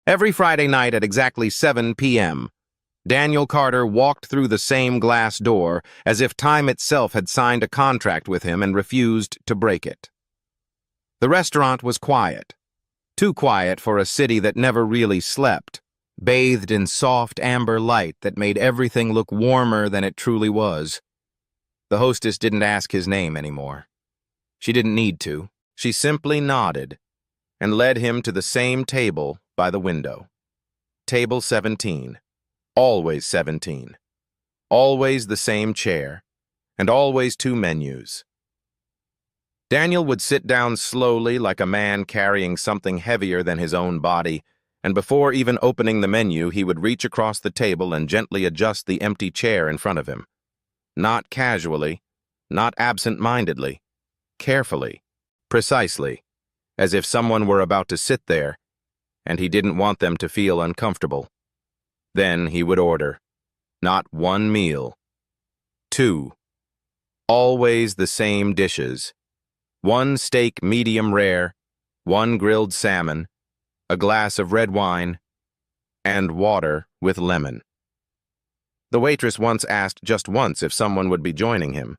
Every Friday night at exactly 7 p.m., Daniel Carter walked through the same glass door as if time itself had signed a contract with him and refused to break it. The restaurant was quiet, too quiet for a city that never really slept, bathed in soft amber light that made everything look warmer than it truly was. The hostess didn't ask his name anymore. She didn't need to. She simply nodded and led him to the same table by the window. Table 17. Always 17. Always the same chair, and always two menus. Daniel would sit down slowly like a man carrying something heavier than his own body, and before even opening the menu, he would reach across the table and gently adjust the empty chair in front of him. Not casually, not absent-mindedly, carefully, precisely, as if someone were about to sit there, and he didn't want them to feel uncomfortable. Then he would order. Not one meal. Two. Always the same dishes. One steak medium rare, one grilled salmon, a glass of red wine, and water with lemon. The waitress once asked just once if someone would be joining him.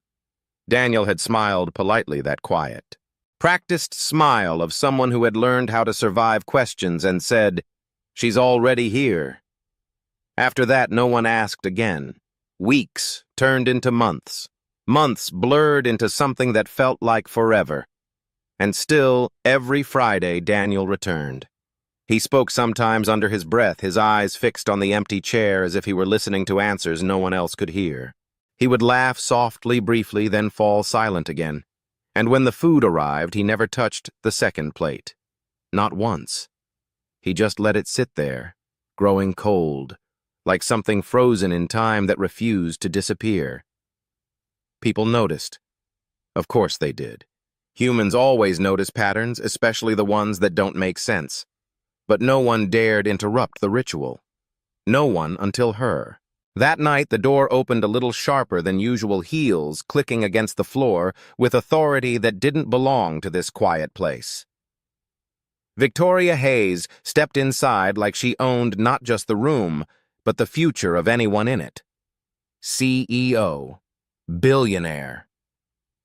Daniel had smiled politely that quiet, practiced smile of someone who had learned how to survive questions and said, "She's already here." After that, no one asked again. Weeks turned into months. Months blurred into something that felt like forever. And still, every Friday, Daniel returned. He spoke sometimes under his breath, his eyes fixed on the empty chair as if he were listening to answers no one else could hear. He would laugh softly, briefly, then fall silent again. And when the food arrived, he never touched the second plate. Not once. He just let it sit there, growing cold, like something frozen in time that refused to disappear. People noticed. Of course they did. Humans always notice patterns, especially the ones that don't make sense. But no one dared interrupt the ritual. No one until her. That night, the door opened a little sharper than usual, heels clicking against the floor with authority that didn't belong to this quiet place. Victoria Hayes stepped inside like she owned not just the room, but the future of anyone in it. CEO, billionaire,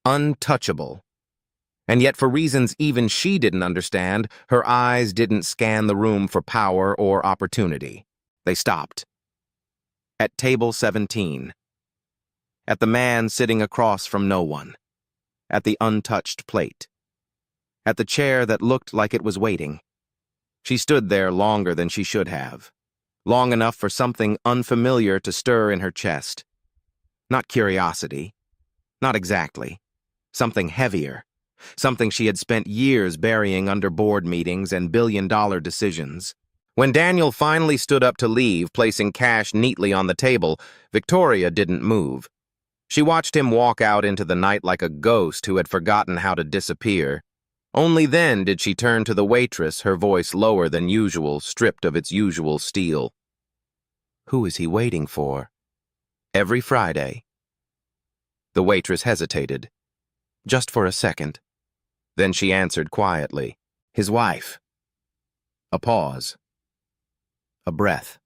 untouchable. And yet, for reasons even she didn't understand, her eyes didn't scan the room for power or opportunity. They stopped. At table 17. At the man sitting across from no one. At the untouched plate. At the chair that looked like it was waiting. She stood there longer than she should have. Long enough for something unfamiliar to stir in her chest. Not curiosity. Not exactly. Something heavier. Something she had spent years burying under board meetings and billion-dollar decisions. When Daniel finally stood up to leave, placing cash neatly on the table, Victoria didn't move. She watched him walk out into the night like a ghost who had forgotten how to disappear. Only then did she turn to the waitress, her voice lower than usual, stripped of its usual steel. Who is he waiting for? Every Friday. The waitress hesitated. Just for a second. Then she answered quietly. His wife. A pause. A breath.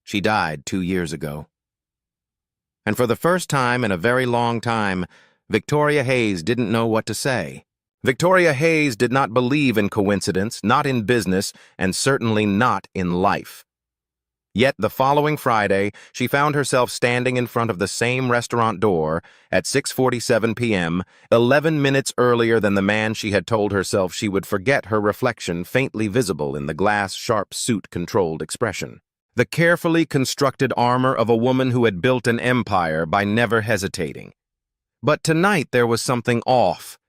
She died 2 years ago. And for the first time in a very long time, Victoria Hayes didn't know what to say. Victoria Hayes did not believe in coincidence, not in business, and certainly not in life. Yet the following Friday, she found herself standing in front of the same restaurant door at 6:47 p.m., 11 minutes earlier than the man she had told herself she would forget, her reflection faintly visible in the glass, sharp suit-controlled expression. The carefully constructed armor of a woman who had built an empire by never hesitating. But tonight there was something off.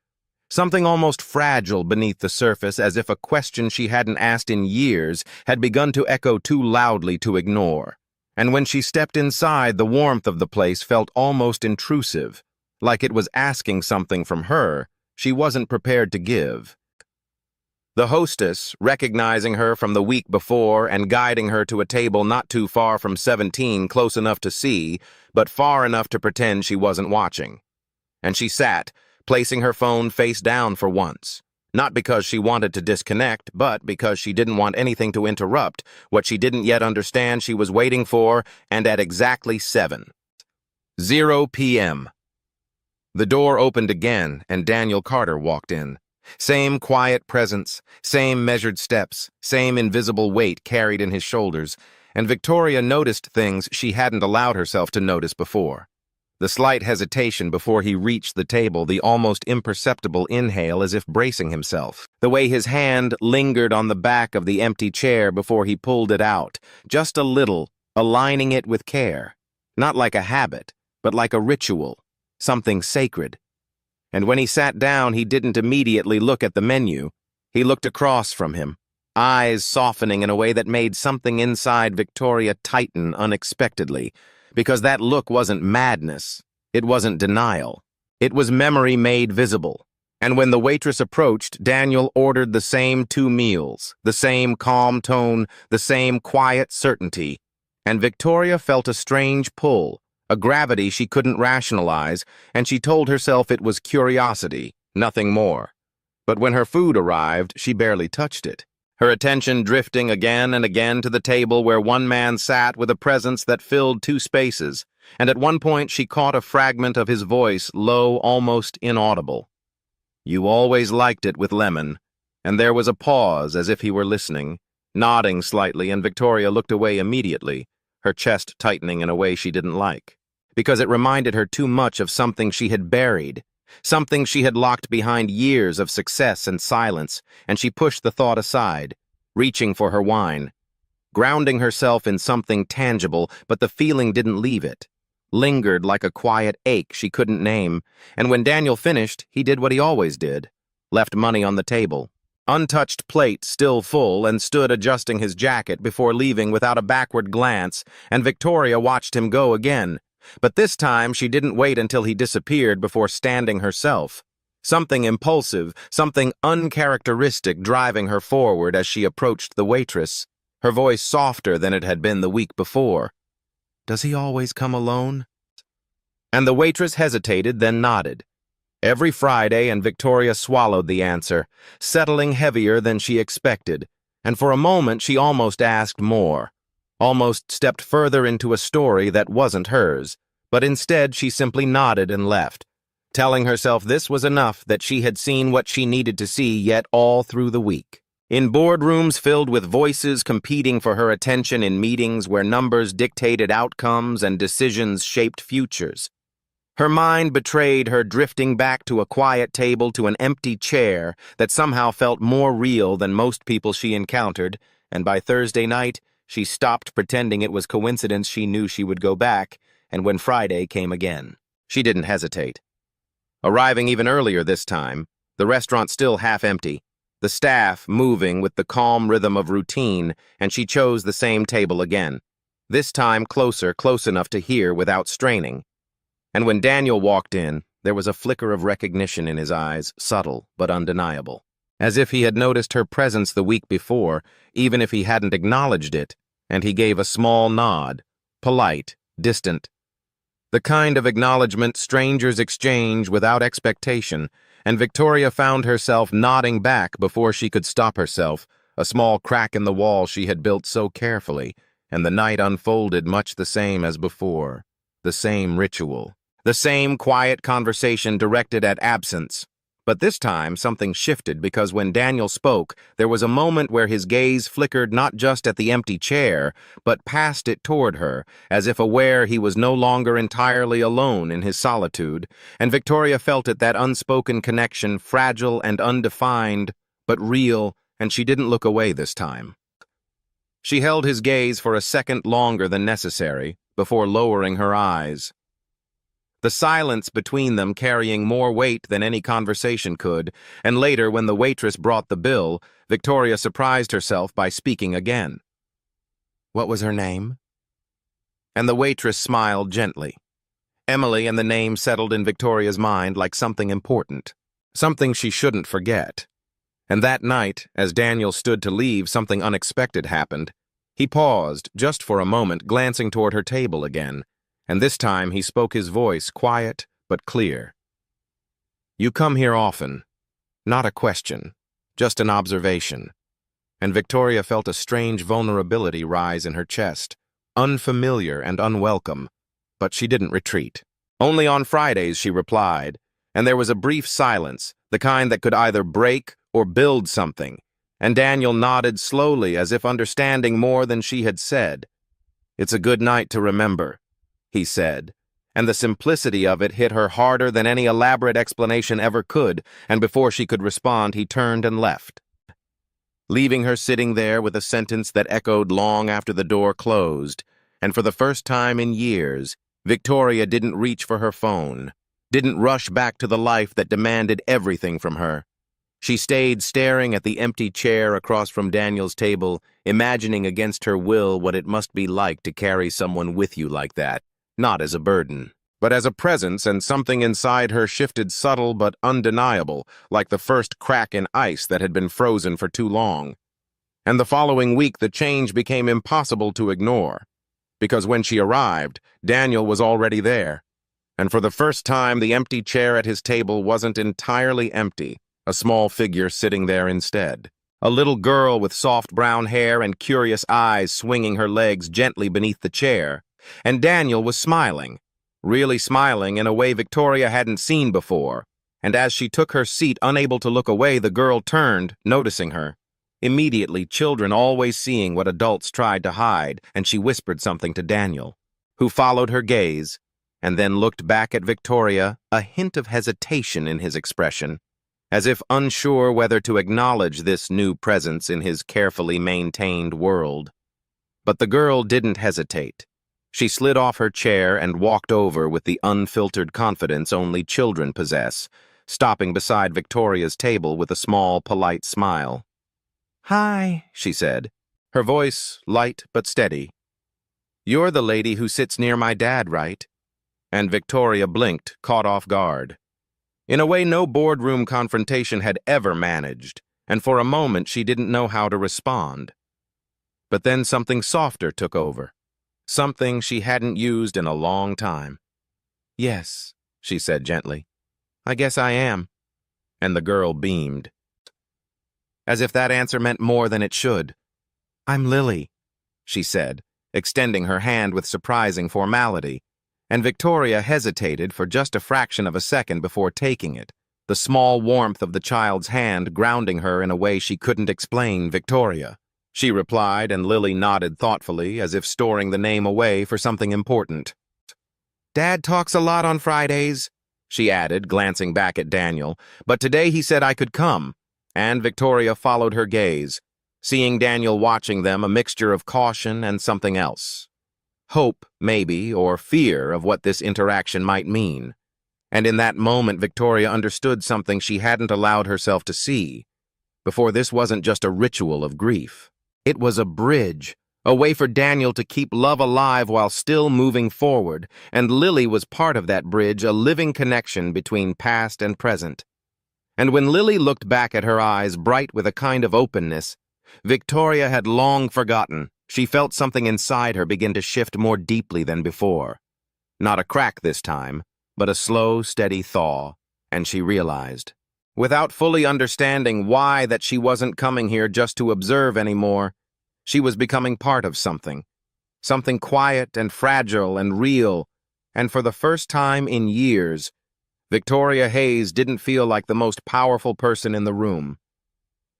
Something almost fragile beneath the surface, as if a question she hadn't asked in years had begun to echo too loudly to ignore. And when she stepped inside, the warmth of the place felt almost intrusive, like it was asking something from her she wasn't prepared to give. The hostess, recognizing her from the week before and guiding her to a table not too far from 17, close enough to see, but far enough to pretend she wasn't watching. And she sat, placing her phone face down for once, Not because she wanted to disconnect, but because she didn't want anything to interrupt what she didn't yet understand she was waiting for, and at exactly 7:00 p.m. The door opened again, and Daniel Carter walked in. Same quiet presence, same measured steps, same invisible weight carried in his shoulders, and Victoria noticed things she hadn't allowed herself to notice before. The slight hesitation before he reached the table, the almost imperceptible inhale as if bracing himself, the way his hand lingered on the back of the empty chair before he pulled it out, just a little, aligning it with care. Not like a habit, but like a ritual, something sacred. And when he sat down, he didn't immediately look at the menu. He looked across from him, eyes softening in a way that made something inside Victoria tighten unexpectedly, because that look wasn't madness, it wasn't denial. It was memory made visible. And when the waitress approached, Daniel ordered the same 2 meals, the same calm tone, the same quiet certainty. And Victoria felt a strange pull, a gravity she couldn't rationalize, and she told herself it was curiosity, nothing more. But when her food arrived, she barely touched it, her attention drifting again and again to the table where one man sat with a presence that filled 2 spaces, and at one point she caught a fragment of his voice, low, almost inaudible. "You always liked it with lemon." And there was a pause as if he were listening, nodding slightly, and Victoria looked away immediately, her chest tightening in a way she didn't like, because it reminded her too much of something she had buried, something she had locked behind years of success and silence, and she pushed the thought aside, reaching for her wine, grounding herself in something tangible, but the feeling didn't leave it, lingered like a quiet ache she couldn't name, and when Daniel finished, he did what he always did, left money on the table, untouched plate still full, and stood adjusting his jacket before leaving without a backward glance, and Victoria watched him go again. But this time she didn't wait until he disappeared before standing herself. Something impulsive, something uncharacteristic driving her forward as she approached the waitress, her voice softer than it had been the week before. "Does he always come alone?" And the waitress hesitated, then nodded. Every Friday, and Victoria swallowed the answer, settling heavier than she expected, and for a moment she almost asked more. Almost stepped further into a story that wasn't hers, but instead she simply nodded and left, telling herself this was enough, that she had seen what she needed to see yet all through the week. In boardrooms filled with voices competing for her attention, in meetings where numbers dictated outcomes and decisions shaped futures. Her mind betrayed her, drifting back to a quiet table, to an empty chair that somehow felt more real than most people she encountered, and by Thursday night, she stopped pretending it was coincidence. She knew she would go back, and when Friday came again, she didn't hesitate. Arriving even earlier this time, the restaurant still half empty, the staff moving with the calm rhythm of routine, and she chose the same table again, this time closer, close enough to hear without straining. And when Daniel walked in, there was a flicker of recognition in his eyes, subtle but undeniable, as if he had noticed her presence the week before, even if he hadn't acknowledged it, and he gave a small nod, polite, distant. The kind of acknowledgement strangers exchange without expectation, and Victoria found herself nodding back before she could stop herself, a small crack in the wall she had built so carefully, and the night unfolded much the same as before, the same ritual, the same quiet conversation directed at absence. But this time something shifted, because when Daniel spoke, there was a moment where his gaze flickered not just at the empty chair, but passed it toward her, as if aware he was no longer entirely alone in his solitude, and Victoria felt it, that unspoken connection, fragile and undefined, but real, and she didn't look away this time. She held his gaze for a second longer than necessary, before lowering her eyes, the silence between them carrying more weight than any conversation could, and later, when the waitress brought the bill, Victoria surprised herself by speaking again. "What was her name?" And the waitress smiled gently. Emily, and the name settled in Victoria's mind like something important, something she shouldn't forget. And that night, as Daniel stood to leave, something unexpected happened. He paused, just for a moment, glancing toward her table again, and this time he spoke, his voice quiet but clear. "You come here often. Not a question. just an observation. And Victoria felt a strange vulnerability rise in her chest, unfamiliar and unwelcome, but she didn't retreat. Only on Fridays, she replied, and there was a brief silence, the kind that could either break or build something, and Daniel nodded slowly as if understanding more than she had said. "It's a good night to remember," he said, and the simplicity of it hit her harder than any elaborate explanation ever could, and before she could respond, he turned and left, leaving her sitting there with a sentence that echoed long after the door closed. And for the first time in years, Victoria didn't reach for her phone, didn't rush back to the life that demanded everything from her. She stayed staring at the empty chair across from Daniel's table, imagining against her will what it must be like to carry someone with you like that, not as a burden, but as a presence, and something inside her shifted subtle but undeniable, like the first crack in ice that had been frozen for too long. And the following week the change became impossible to ignore, because when she arrived, Daniel was already there. And for the first time, the empty chair at his table wasn't entirely empty, a small figure sitting there instead. A little girl with soft brown hair and curious eyes swinging her legs gently beneath the chair. And Daniel was smiling, really smiling in a way Victoria hadn't seen before. And as she took her seat, unable to look away, the girl turned, noticing her. Immediately, children always seeing what adults tried to hide, and she whispered something to Daniel, who followed her gaze, and then looked back at Victoria, a hint of hesitation in his expression, as if unsure whether to acknowledge this new presence in his carefully maintained world. But the girl didn't hesitate. She slid off her chair and walked over with the unfiltered confidence only children possess, stopping beside Victoria's table with a small, polite smile. "Hi," she said, her voice light but steady. "You're the lady who sits near my dad, right?" And Victoria blinked, caught off guard. In a way no boardroom confrontation had ever managed, and for a moment she didn't know how to respond. But then something softer took over, something she hadn't used in a long time. "Yes," she said gently. "I guess I am." And the girl beamed, as if that answer meant more than it should. "I'm Lily," she said, extending her hand with surprising formality, and Victoria hesitated for just a fraction of a second before taking it, the small warmth of the child's hand grounding her in a way she couldn't explain. "Victoria," she replied, and Lily nodded thoughtfully, as if storing the name away for something important. "Dad talks a lot on Fridays," she added, glancing back at Daniel, "but today he said I could come." And Victoria followed her gaze, seeing Daniel watching them, a mixture of caution and something else. Hope, maybe, or fear of what this interaction might mean. And in that moment, Victoria understood something she hadn't allowed herself to see. Before, this wasn't just a ritual of grief. It was a bridge, a way for Daniel to keep love alive while still moving forward, and Lily was part of that bridge, a living connection between past and present. And when Lily looked back at her eyes, bright with a kind of openness, Victoria had long forgotten. She felt something inside her begin to shift more deeply than before. Not a crack this time, but a slow, steady thaw, and she realized, without fully understanding why, that she wasn't coming here just to observe anymore. She was becoming part of something quiet and fragile and real, and for the first time in years, Victoria Hayes didn't feel like the most powerful person in the room.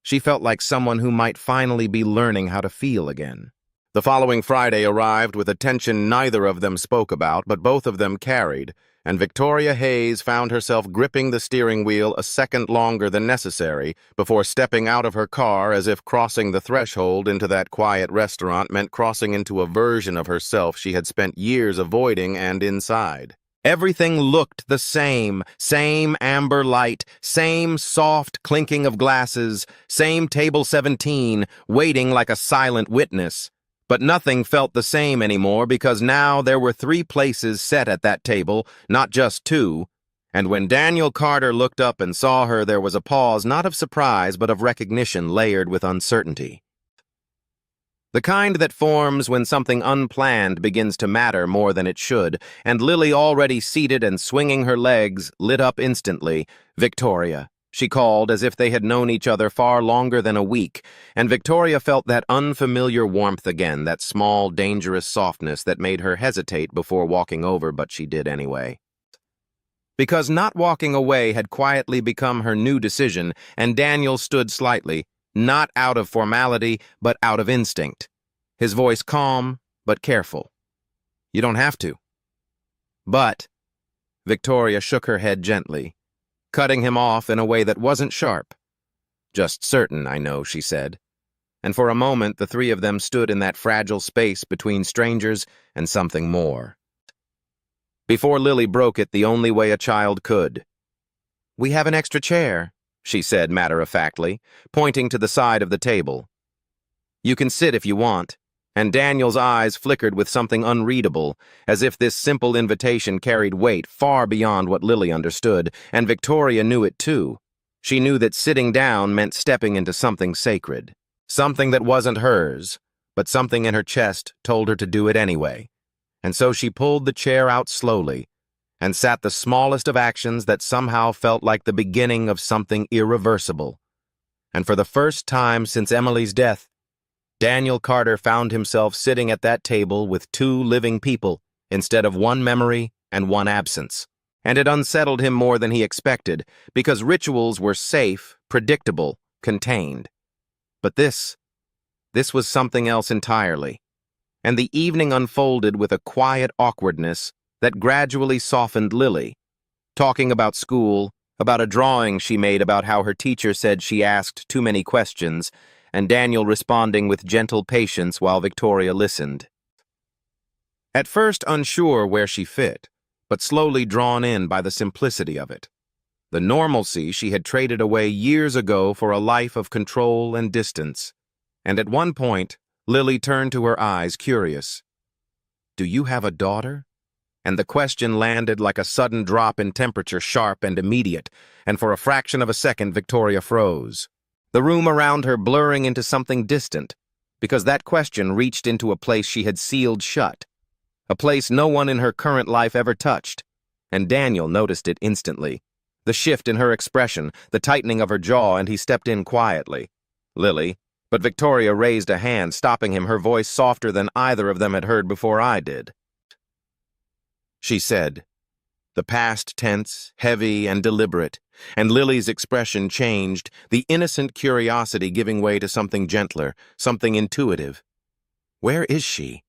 She felt like someone who might finally be learning how to feel again. The following Friday arrived with a tension neither of them spoke about, but both of them carried, and Victoria Hayes found herself gripping the steering wheel a second longer than necessary before stepping out of her car, as if crossing the threshold into that quiet restaurant meant crossing into a version of herself she had spent years avoiding and inside. Everything looked the same amber light, same soft clinking of glasses, same table 17, waiting like a silent witness. But nothing felt the same anymore, because now there were 3 places set at that table, not just 2. And when Daniel Carter looked up and saw her, there was a pause, not of surprise, but of recognition layered with uncertainty. The kind that forms when something unplanned begins to matter more than it should, and Lily, already seated and swinging her legs, lit up instantly. "Victoria," she called as if they had known each other far longer than a week, and Victoria felt that unfamiliar warmth again, that small, dangerous softness that made her hesitate before walking over, but she did anyway. Because not walking away had quietly become her new decision, and Daniel stood slightly, not out of formality, but out of instinct. His voice calm, but careful. "You don't have to." "But," Victoria shook her head gently, cutting him off in a way that wasn't sharp. "Just certain, I know," she said. And for a moment the three of them stood in that fragile space between strangers and something more. Before Lily broke it the only way a child could. "We have an extra chair," she said matter-of-factly, pointing to the side of the table. "You can sit if you want." And Daniel's eyes flickered with something unreadable, as if this simple invitation carried weight far beyond what Lily understood, and Victoria knew it too. She knew that sitting down meant stepping into something sacred, something that wasn't hers, but something in her chest told her to do it anyway. And so she pulled the chair out slowly, and sat the smallest of actions that somehow felt like the beginning of something irreversible. And for the first time since Emily's death, Daniel Carter found himself sitting at that table with two living people instead of one memory and one absence. And it unsettled him more than he expected, because rituals were safe, predictable, contained. But this was something else entirely. And the evening unfolded with a quiet awkwardness that gradually softened Lily, talking about school, about a drawing she made about how her teacher said she asked too many questions, and Daniel responding with gentle patience while Victoria listened. At first unsure where she fit, but slowly drawn in by the simplicity of it. The normalcy she had traded away years ago for a life of control and distance. And at one point, Lily turned to her eyes, curious. "Do you have a daughter?" And the question landed like a sudden drop in temperature, sharp and immediate, and for a fraction of a second Victoria froze. The room around her blurring into something distant, because that question reached into a place she had sealed shut, a place no one in her current life ever touched, and Daniel noticed it instantly. The shift in her expression, the tightening of her jaw, and he stepped in quietly. "Lily," but Victoria raised a hand, stopping him, her voice softer than either of them had heard before I did. She said, the past tense, heavy and deliberate, and Lily's expression changed, the innocent curiosity giving way to something gentler, something intuitive. "Where is she?"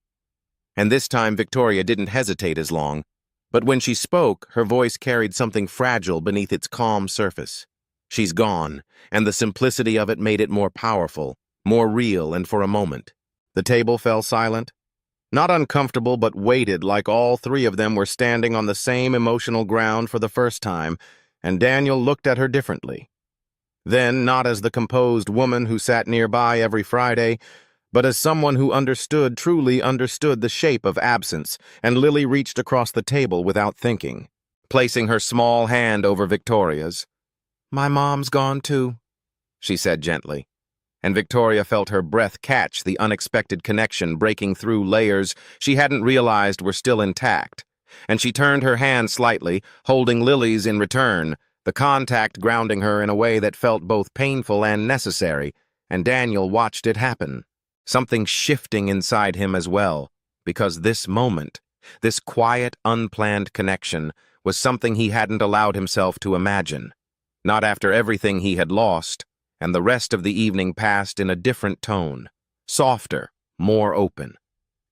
And this time Victoria didn't hesitate as long, but when she spoke, her voice carried something fragile beneath its calm surface. "She's gone," and the simplicity of it made it more powerful, more real, and for a moment. The table fell silent. Not uncomfortable, but weighted, like all three of them were standing on the same emotional ground for the first time, and Daniel looked at her differently. Then, not as the composed woman who sat nearby every Friday, but as someone who understood, truly understood the shape of absence, and Lily reached across the table without thinking, placing her small hand over Victoria's. "My mom's gone too," she said gently. And Victoria felt her breath catch the unexpected connection breaking through layers she hadn't realized were still intact. And she turned her hand slightly, holding Lily's in return, the contact grounding her in a way that felt both painful and necessary, and Daniel watched it happen, something shifting inside him as well, because this moment, this quiet, unplanned connection, was something he hadn't allowed himself to imagine. Not after everything he had lost, and the rest of the evening passed in a different tone, softer, more open.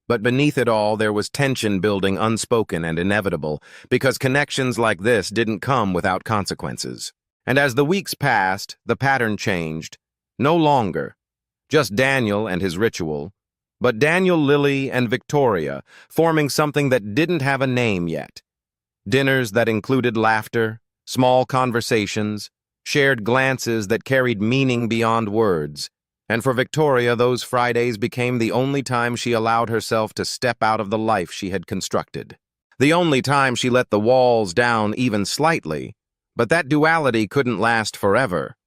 But beneath it all there was tension building, unspoken and inevitable, because connections like this didn't come without consequences. And as the weeks passed, the pattern changed. No longer just Daniel and his ritual, but Daniel, Lily, and Victoria, forming something that didn't have a name yet. Dinners that included laughter, small conversations, shared glances that carried meaning beyond words. And for Victoria, those Fridays became the only time she allowed herself to step out of the life she had constructed. The only time she let the walls down even slightly. But that duality couldn't last forever.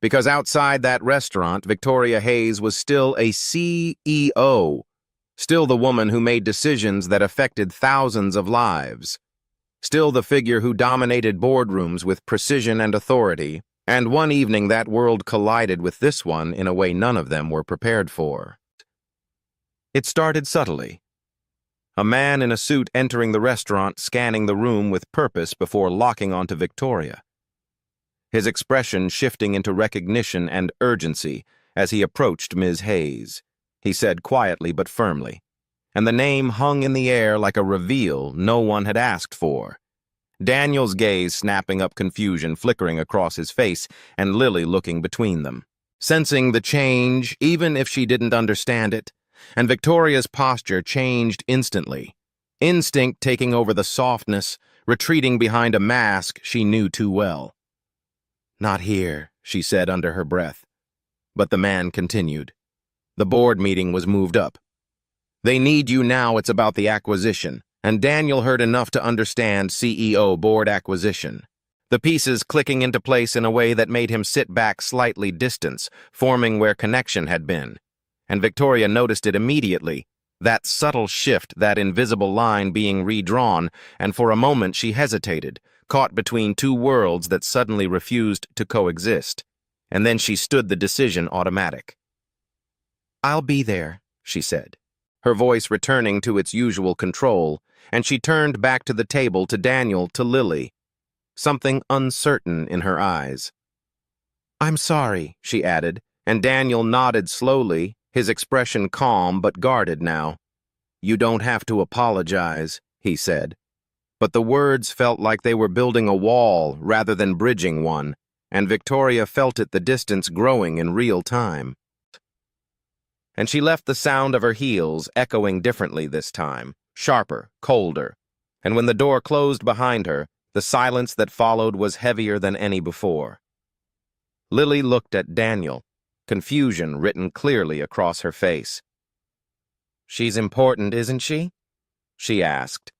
Because outside that restaurant, Victoria Hayes was still a CEO, still the woman who made decisions that affected thousands of lives. Still the figure who dominated boardrooms with precision and authority, And one evening that world collided with this one in a way none of them were prepared for. It started subtly. A man in a suit entering the restaurant, scanning the room with purpose before locking onto Victoria. His expression shifting into recognition and urgency as he approached Ms. Hayes. He said quietly but firmly, and the name hung in the air like a reveal no one had asked for. Daniel's gaze snapping up confusion flickering across his face and Lily looking between them, sensing the change even if she didn't understand it, and Victoria's posture changed instantly, instinct taking over the softness, retreating behind a mask she knew too well. "Not here," she said under her breath. But the man continued. "The board meeting was moved up. They need you now, it's about the acquisition." And Daniel heard enough to understand CEO board acquisition. The pieces clicking into place in a way that made him sit back slightly distance, forming where connection had been. And Victoria noticed it immediately, that subtle shift, that invisible line being redrawn, and for a moment she hesitated, caught between two worlds that suddenly refused to coexist. And then she stood the decision automatic. "I'll be there," she said, her voice returning to its usual control, and she turned back to the table, to Daniel, to Lily, something uncertain in her eyes. "I'm sorry," she added, and Daniel nodded slowly, his expression calm but guarded now. "You don't have to apologize," he said. But the words felt like they were building a wall rather than bridging one, and Victoria felt it, the distance growing in real time. And she left the sound of her heels echoing differently this time, sharper, colder, and when the door closed behind her, the silence that followed was heavier than any before. Lily looked at Daniel, confusion written clearly across her face. "She's important, isn't she?" she asked,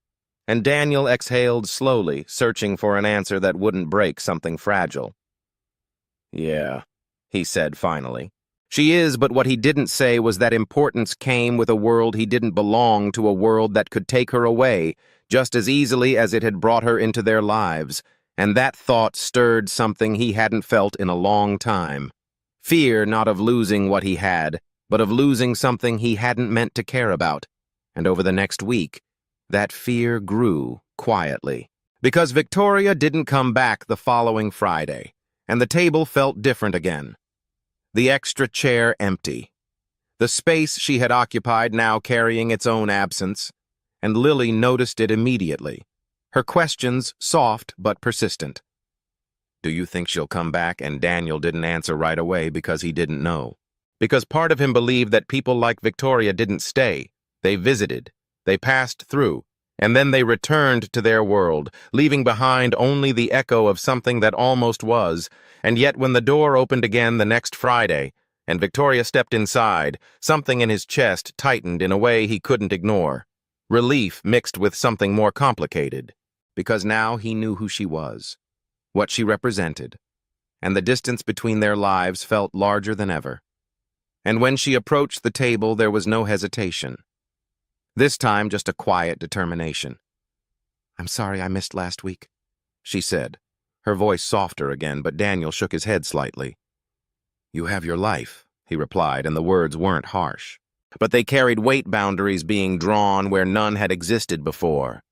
and Daniel exhaled slowly, searching for an answer that wouldn't break something fragile. "Yeah," he said finally. "She is," but what he didn't say was that importance came with a world he didn't belong to, a world that could take her away just as easily as it had brought her into their lives, and that thought stirred something he hadn't felt in a long time. Fear not of losing what he had, but of losing something he hadn't meant to care about. And over the next week, that fear grew quietly. Because Victoria didn't come back the following Friday, and the table felt different again. The extra chair empty. The space she had occupied now carrying its own absence, and Lily noticed it immediately. Her questions soft but persistent. "Do you think she'll come back?" And Daniel didn't answer right away because he didn't know. Because part of him believed that people like Victoria didn't stay. They visited, they passed through, and then they returned to their world, leaving behind only the echo of something that almost was. And yet when the door opened again the next Friday, and Victoria stepped inside, something in his chest tightened in a way he couldn't ignore. Relief mixed with something more complicated, because now he knew who she was, what she represented, and the distance between their lives felt larger than ever. And when she approached the table, there was no hesitation. This time, just a quiet determination. "I'm sorry I missed last week," she said, her voice softer again, but Daniel shook his head slightly. "You have your life," he replied, and the words weren't harsh. But they carried weight, boundaries being drawn where none had existed before.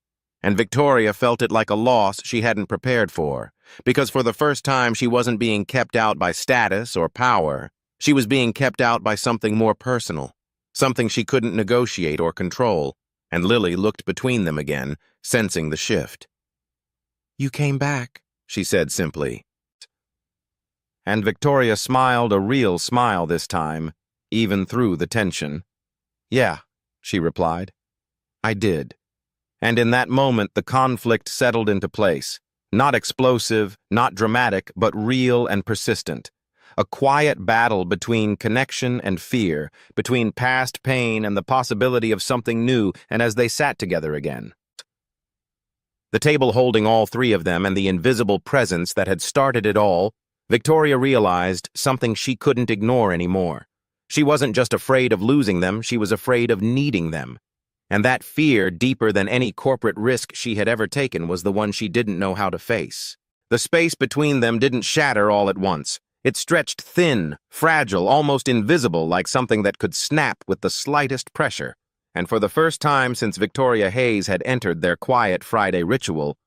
And Victoria felt it like a loss she hadn't prepared for, because for the first time she wasn't being kept out by status or power. She was being kept out by something more personal, something she couldn't negotiate or control, and Lily looked between them again, sensing the shift. "You came back," she said simply. And Victoria smiled, a real smile this time, even through the tension. "Yeah," she replied. "I did." And in that moment the conflict settled into place, not explosive, not dramatic, but real and persistent. A quiet battle between connection and fear, between past pain and the possibility of something new, and as they sat together again, the table holding all three of them and the invisible presence that had started it all, Victoria realized something she couldn't ignore anymore. She wasn't just afraid of losing them, she was afraid of needing them. And that fear, deeper than any corporate risk she had ever taken, was the one she didn't know how to face. The space between them didn't shatter all at once. It stretched thin, fragile, almost invisible, like something that could snap with the slightest pressure. And for the first time since Victoria Hayes had entered their quiet Friday ritual,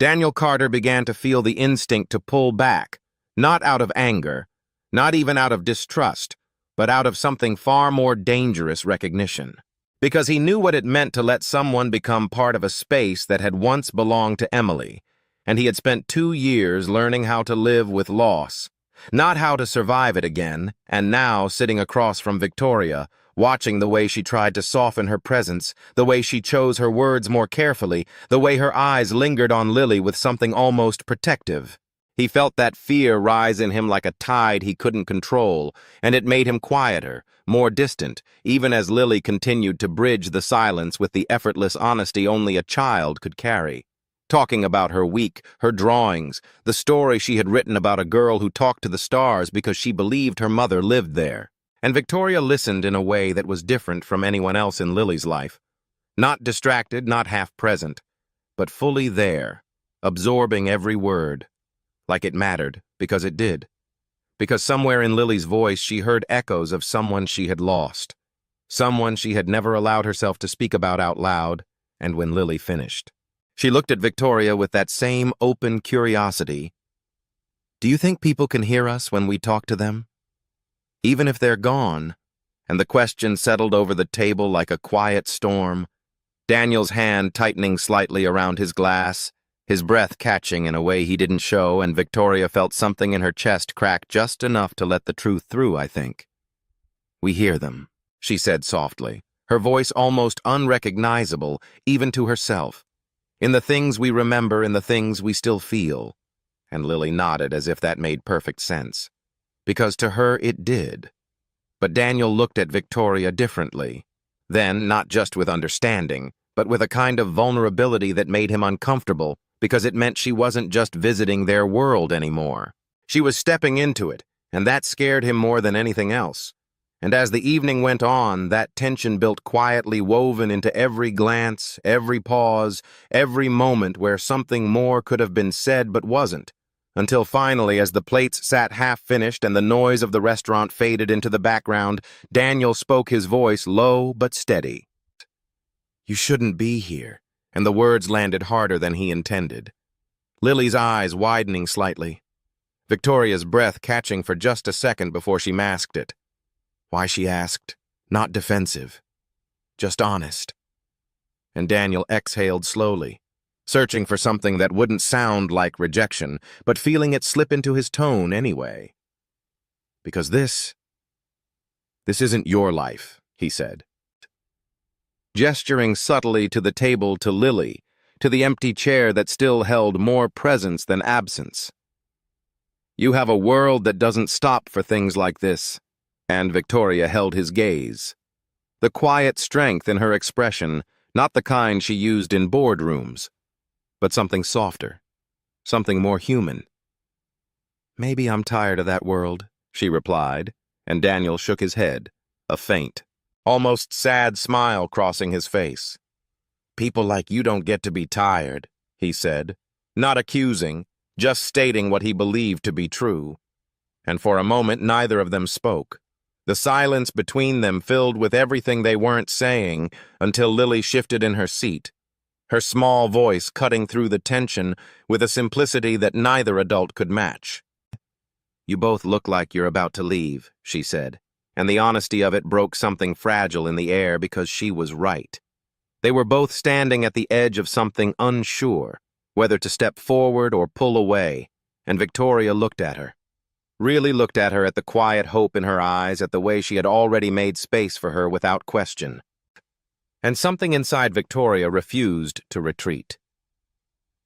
Daniel Carter began to feel the instinct to pull back, not out of anger, not even out of distrust, but out of something far more dangerous: recognition. Because he knew what it meant to let someone become part of a space that had once belonged to Emily, and he had spent 2 years learning how to live with loss, not how to survive it again, and now, sitting across from Victoria, watching the way she tried to soften her presence, the way she chose her words more carefully, the way her eyes lingered on Lily with something almost protective. He felt that fear rise in him like a tide he couldn't control, and it made him quieter, more distant, even as Lily continued to bridge the silence with the effortless honesty only a child could carry. Talking about her week, her drawings, the story she had written about a girl who talked to the stars because she believed her mother lived there. And Victoria listened in a way that was different from anyone else in Lily's life. Not distracted, not half present, but fully there, absorbing every word. Like it mattered, because it did. Because somewhere in Lily's voice she heard echoes of someone she had lost. Someone she had never allowed herself to speak about out loud, and when Lily finished, she looked at Victoria with that same open curiosity. "Do you think people can hear us when we talk to them? Even if they're gone?" And the question settled over the table like a quiet storm, Daniel's hand tightening slightly around his glass, his breath catching in a way he didn't show, and Victoria felt something in her chest crack just enough to let the truth through, I think. "We hear them," she said softly, her voice almost unrecognizable, even to herself. "In the things we remember, in the things we still feel." And Lily nodded as if that made perfect sense. Because to her it did. But Daniel looked at Victoria differently. Then, not just with understanding, but with a kind of vulnerability that made him uncomfortable, because it meant she wasn't just visiting their world anymore. She was stepping into it, and that scared him more than anything else. And as the evening went on, that tension built quietly, woven into every glance, every pause, every moment where something more could have been said but wasn't, until finally, as the plates sat half-finished and the noise of the restaurant faded into the background, Daniel spoke, his voice low but steady. "You shouldn't be here," and the words landed harder than he intended. Lily's eyes widening slightly. Victoria's breath catching for just a second before she masked it. Why, she asked, not defensive, just honest. And Daniel exhaled slowly, searching for something that wouldn't sound like rejection, but feeling it slip into his tone anyway. "Because this isn't your life," he said, gesturing subtly to the table, to Lily, to the empty chair that still held more presence than absence. "You have a world that doesn't stop for things like this." And Victoria held his gaze. The quiet strength in her expression, not the kind she used in boardrooms, but something softer, something more human. "Maybe I'm tired of that world," she replied, and Daniel shook his head, a faint, almost sad smile crossing his face. "People like you don't get to be tired," he said, not accusing, just stating what he believed to be true. And for a moment neither of them spoke. The silence between them filled with everything they weren't saying, until Lily shifted in her seat, her small voice cutting through the tension with a simplicity that neither adult could match. "You both look like you're about to leave," she said, and the honesty of it broke something fragile in the air because she was right. They were both standing at the edge of something, unsure, whether to step forward or pull away, and Victoria looked at her. Really looked at her, at the quiet hope in her eyes, at the way she had already made space for her without question. And something inside Victoria refused to retreat.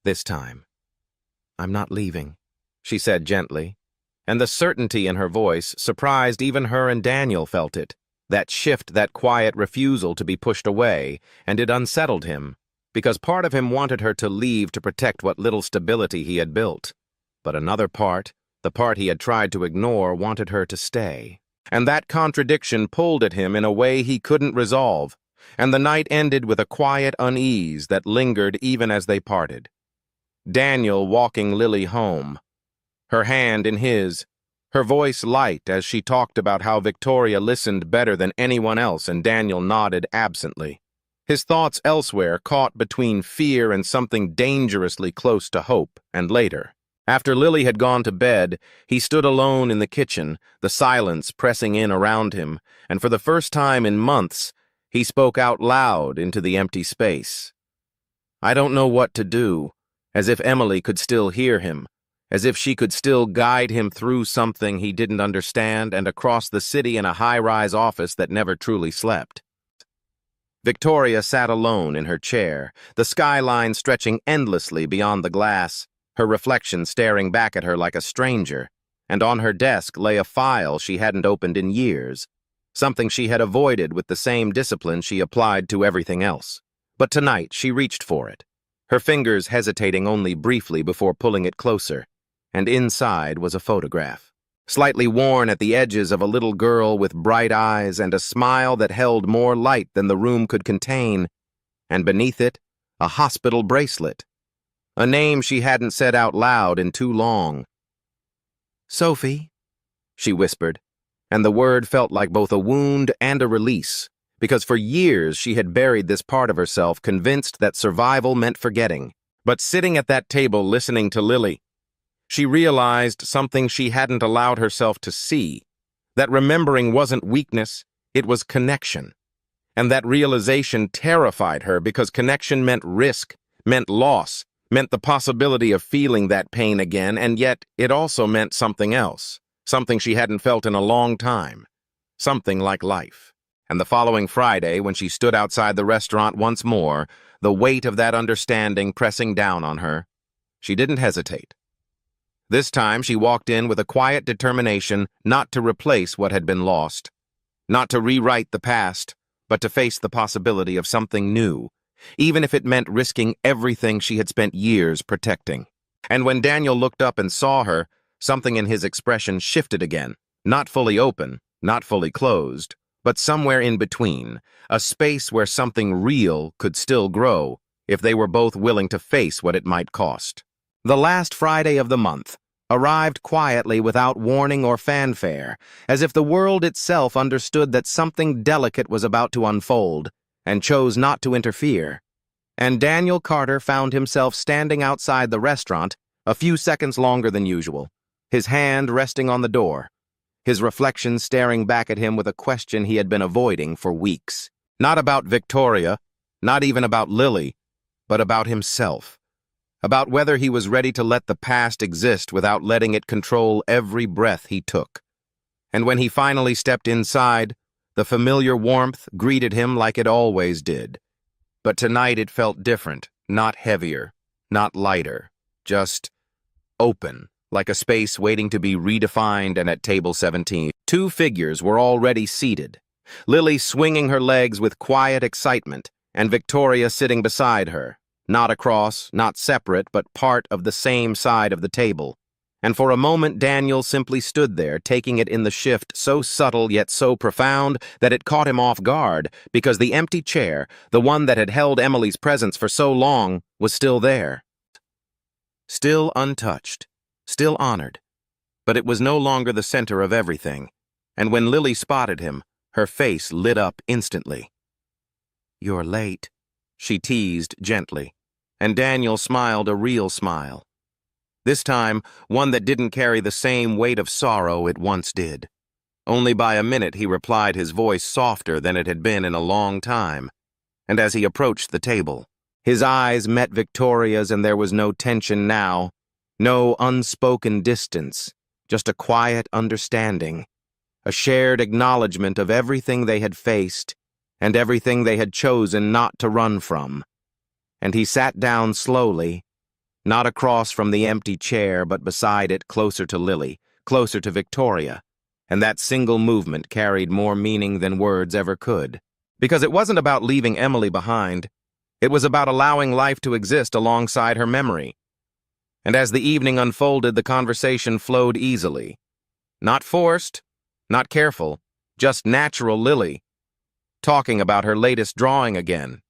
"This time, I'm not leaving," she said gently, and the certainty in her voice surprised even her, and Daniel felt it. That shift, that quiet refusal to be pushed away, and it unsettled him, because part of him wanted her to leave to protect what little stability he had built. But another part, the part he had tried to ignore, wanted her to stay. And that contradiction pulled at him in a way he couldn't resolve, and the night ended with a quiet unease that lingered even as they parted. Daniel walking Lily home, her hand in his, her voice light as she talked about how Victoria listened better than anyone else, and Daniel nodded absently. His thoughts elsewhere, caught between fear and something dangerously close to hope, and later. After Lily had gone to bed, he stood alone in the kitchen, the silence pressing in around him, and for the first time in months, he spoke out loud into the empty space. "I don't know what to do," as if Emily could still hear him, as if she could still guide him through something he didn't understand and across the city in a high-rise office that never truly slept. Victoria sat alone in her chair, the skyline stretching endlessly beyond the glass, her reflection staring back at her like a stranger, and on her desk lay a file she hadn't opened in years, something she had avoided with the same discipline she applied to everything else. But tonight she reached for it, her fingers hesitating only briefly before pulling it closer, and inside was a photograph, slightly worn at the edges, of a little girl with bright eyes and a smile that held more light than the room could contain, and beneath it, a hospital bracelet, a name she hadn't said out loud in too long. "Sophie," she whispered, and the word felt like both a wound and a release, because for years she had buried this part of herself, convinced that survival meant forgetting. But sitting at that table listening to Lily, she realized something she hadn't allowed herself to see, that remembering wasn't weakness, it was connection. And that realization terrified her, because connection meant risk, meant loss, meant the possibility of feeling that pain again, and yet it also meant something else, something she hadn't felt in a long time, something like life. And the following Friday, when she stood outside the restaurant once more, the weight of that understanding pressing down on her, she didn't hesitate. This time she walked in with a quiet determination not to replace what had been lost, not to rewrite the past, but to face the possibility of something new, even if it meant risking everything she had spent years protecting. And when Daniel looked up and saw her, something in his expression shifted again, not fully open, not fully closed, but somewhere in between, a space where something real could still grow if they were both willing to face what it might cost. The last Friday of the month arrived quietly, without warning or fanfare, as if the world itself understood that something delicate was about to unfold, and chose not to interfere. And Daniel Carter found himself standing outside the restaurant a few seconds longer than usual, his hand resting on the door, his reflection staring back at him with a question he had been avoiding for weeks. Not about Victoria, not even about Lily, but about himself. About whether he was ready to let the past exist without letting it control every breath he took. And when he finally stepped inside, the familiar warmth greeted him like it always did. But tonight it felt different, not heavier, not lighter, just open, like a space waiting to be redefined. And at table 17, two figures were already seated, Lily swinging her legs with quiet excitement, and Victoria sitting beside her, not across, not separate, but part of the same side of the table. And for a moment Daniel simply stood there, taking it in the shift so subtle yet so profound that it caught him off guard, because the empty chair, the one that had held Emily's presence for so long, was still there. Still untouched, still honored. But it was no longer the center of everything, and when Lily spotted him, her face lit up instantly. "You're late," she teased gently, and Daniel smiled a real smile. This time, one that didn't carry the same weight of sorrow it once did. Only by a minute he replied, his voice softer than it had been in a long time. And as he approached the table, his eyes met Victoria's, and there was no tension now, no unspoken distance, just a quiet understanding, a shared acknowledgement of everything they had faced and everything they had chosen not to run from. And he sat down slowly, not across from the empty chair, but beside it, closer to Lily, closer to Victoria, and that single movement carried more meaning than words ever could. Because it wasn't about leaving Emily behind, it was about allowing life to exist alongside her memory. And as the evening unfolded, the conversation flowed easily. Not forced, not careful, just natural Lily, talking about her latest drawing again.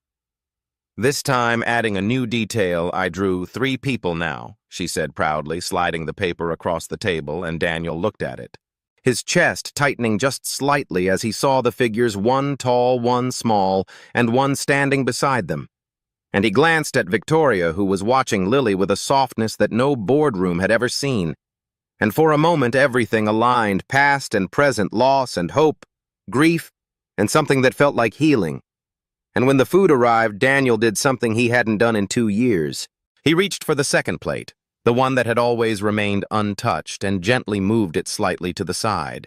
This time, adding a new detail, I drew 3 people now, she said proudly, sliding the paper across the table, and Daniel looked at it. His chest tightening just slightly as he saw the figures, one tall, one small, and one standing beside them. And he glanced at Victoria, who was watching Lily with a softness that no boardroom had ever seen. And for a moment everything aligned, past and present, loss and hope, grief, and something that felt like healing. And when the food arrived, Daniel did something he hadn't done in 2 years. He reached for the second plate, the one that had always remained untouched, and gently moved it slightly to the side,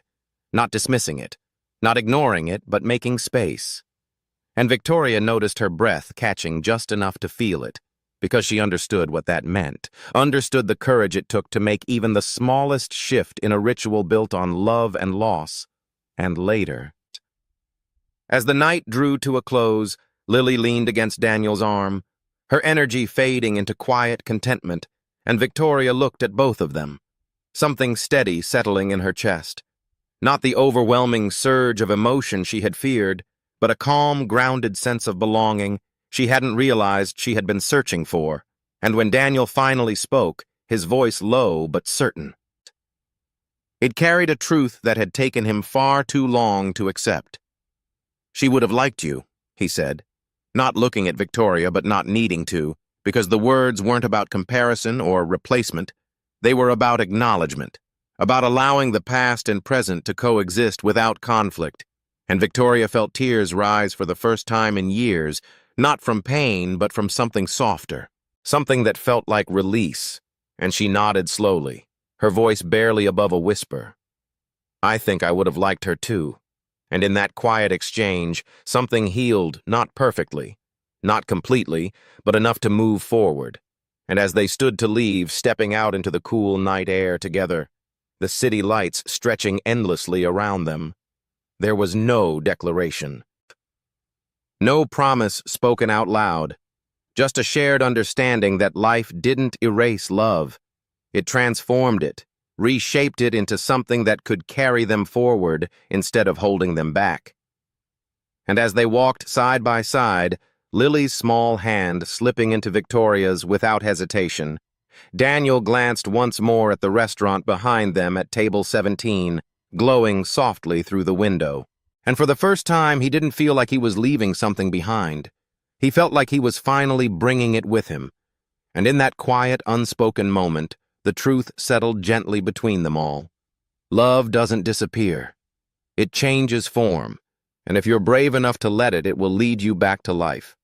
not dismissing it, not ignoring it, but making space. And Victoria noticed her breath catching just enough to feel it, because she understood what that meant, understood the courage it took to make even the smallest shift in a ritual built on love and loss, and later. As the night drew to a close, Lily leaned against Daniel's arm, her energy fading into quiet contentment, and Victoria looked at both of them, something steady settling in her chest. Not the overwhelming surge of emotion she had feared, but a calm, grounded sense of belonging she hadn't realized she had been searching for, and when Daniel finally spoke, his voice low but certain. It carried a truth that had taken him far too long to accept. "She would have liked you," he said, not looking at Victoria but not needing to, because the words weren't about comparison or replacement. They were about acknowledgement, about allowing the past and present to coexist without conflict. And Victoria felt tears rise for the first time in years, not from pain, but from something softer, something that felt like release, and she nodded slowly, her voice barely above a whisper. "I think I would have liked her too." And in that quiet exchange, something healed, not perfectly, not completely, but enough to move forward. And as they stood to leave, stepping out into the cool night air together, the city lights stretching endlessly around them, there was no declaration. No promise spoken out loud, just a shared understanding that life didn't erase love. It transformed it, reshaped it into something that could carry them forward instead of holding them back. And as they walked side by side, Lily's small hand slipping into Victoria's without hesitation, Daniel glanced once more at the restaurant behind them at table 17, glowing softly through the window. And for the first time, he didn't feel like he was leaving something behind. He felt like he was finally bringing it with him. And in that quiet, unspoken moment, the truth settled gently between them all. Love doesn't disappear. It changes form, and if you're brave enough to let it, it will lead you back to life.